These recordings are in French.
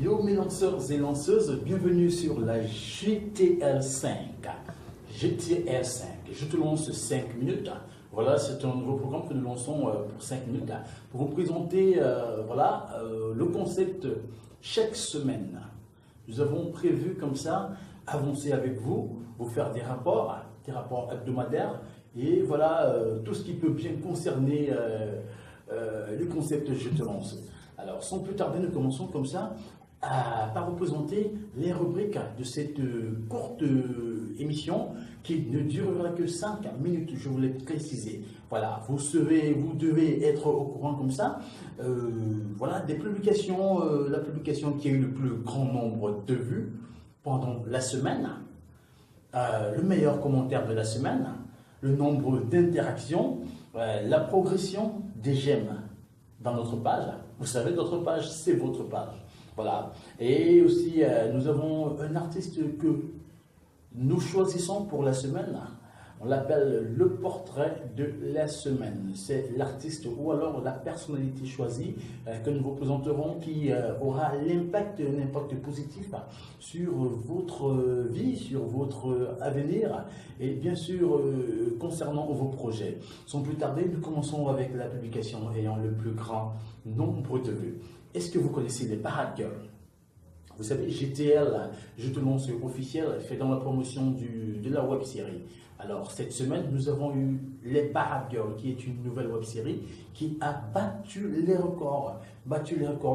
Yo mes lanceurs et lanceuses, bienvenue sur la GTL 5. GTL 5, je te lance 5 minutes. Voilà, c'est un nouveau programme que nous lançons pour 5 minutes pour vous présenter le concept chaque semaine. Nous avons prévu comme ça avancer avec vous, vous faire des rapports hebdomadaires et voilà tout ce qui peut bien concerner le concept Je te lance. Alors sans plus tarder, nous commençons comme ça par vous présenter les rubriques de cette courte émission qui ne durera que 5 minutes, je voulais préciser. Voilà, vous devez être au courant comme ça. Voilà, des publications, la publication qui a eu le plus grand nombre de vues pendant la semaine, le meilleur commentaire de la semaine, le nombre d'interactions, la progression des j'aime dans notre page. Vous savez, notre page, c'est votre page. Voilà. Et aussi, nous avons un artiste que nous choisissons pour la semaine. On l'appelle le portrait de la semaine. C'est l'artiste ou alors la personnalité choisie que nous vous présenterons qui aura l'impact positif sur votre vie, sur votre avenir et bien sûr concernant vos projets. Sans plus tarder, nous commençons avec la publication ayant le plus grand nombre de vues. Est-ce que vous connaissez les Parade Girls? Vous savez, GTL, Je te lance officiel, fait dans la promotion de la web série. Alors, cette semaine, nous avons eu les Parade Girls, qui est une nouvelle web série qui a battu les records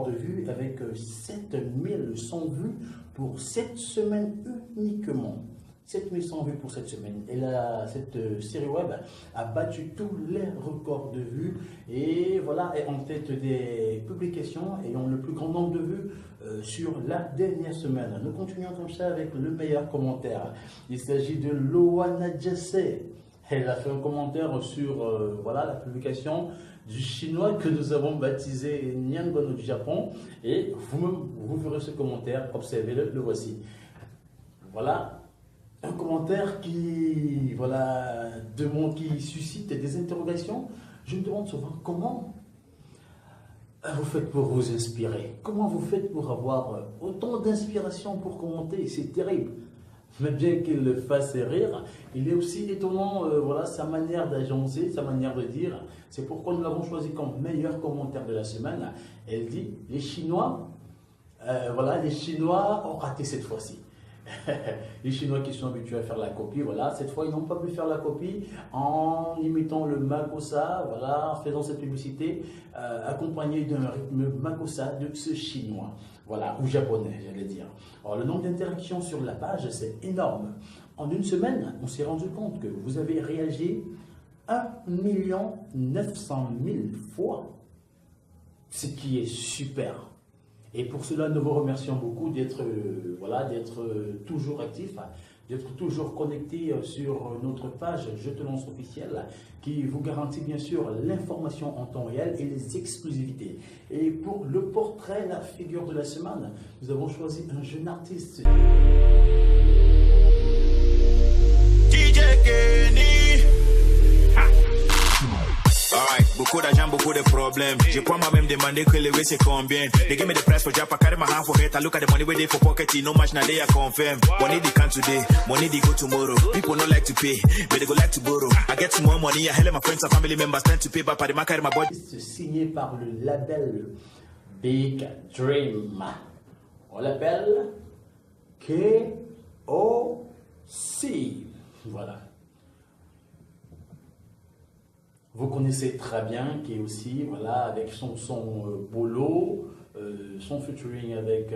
de vues avec 7100 vues pour cette semaine uniquement. 7100 vues pour cette semaine. Et cette série web a battu tous les records de vues et voilà, est en tête des publications ayant le plus grand nombre de vues sur la dernière semaine. Nous continuons comme ça avec le meilleur commentaire. Il s'agit de Loana Jesse. Elle a fait un commentaire sur la publication du chinois que nous avons baptisé Nyangono du Japon. Et vous verrez ce commentaire, observez-le, le voici. Voilà. Un commentaire qui suscite des interrogations. Je me demande souvent comment vous faites pour vous inspirer. Comment vous faites pour avoir autant d'inspiration pour commenter? C'est terrible. Mais bien qu'il le fasse rire, il est aussi étonnant sa manière d'agencer, sa manière de dire. C'est pourquoi nous l'avons choisi comme meilleur commentaire de la semaine. Elle dit, les Chinois ont raté cette fois-ci. Les Chinois qui sont habitués à faire la copie, cette fois ils n'ont pas pu faire la copie en imitant le makossa, en faisant cette publicité accompagnée d'un rythme makossa de ce chinois, ou japonais, j'allais dire. Alors, le nombre d'interactions sur la page, c'est énorme. En une semaine, on s'est rendu compte que vous avez réagi 1 900 000 fois, ce qui est super. Et pour cela, nous vous remercions beaucoup d'être toujours actif, d'être toujours connecté sur notre page Je te lance officiel, qui vous garantit bien sûr l'information en temps réel et les exclusivités. Et pour le portrait, la figure de la semaine, nous avons choisi un jeune artiste. DJ Kenny. Alright, beaucoup d'argent, beaucoup de problèmes. Je crois moi-même demander que le way c'est combien. They give me the price for Japa, carry my hand for it. I look at the money where they for pocket, no match now they are confirmed. Money they come today, money they go tomorrow. People don't like to pay, but they go like to borrow. I get some more money, I help my friends and family members tend to pay, but I carry my body. Signé par le label Big Dream. On l'appelle KOC. Voilà. Vous connaissez très bien qui est aussi, avec son Bolo, son featuring avec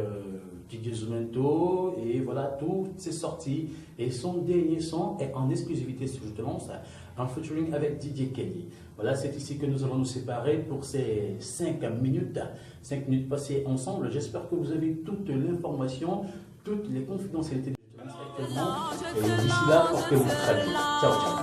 DJ Zumento, et toutes ses sorties. Et son dernier son est en exclusivité sur Je te lance, un featuring avec DJ Kenny. Voilà, c'est ici que nous allons nous séparer pour ces 5 minutes passées ensemble. J'espère que vous avez toute l'information, toutes les confidentialités de Je te lance actuellement. Et d'ici là, portez-vous très bien. Ciao, ciao.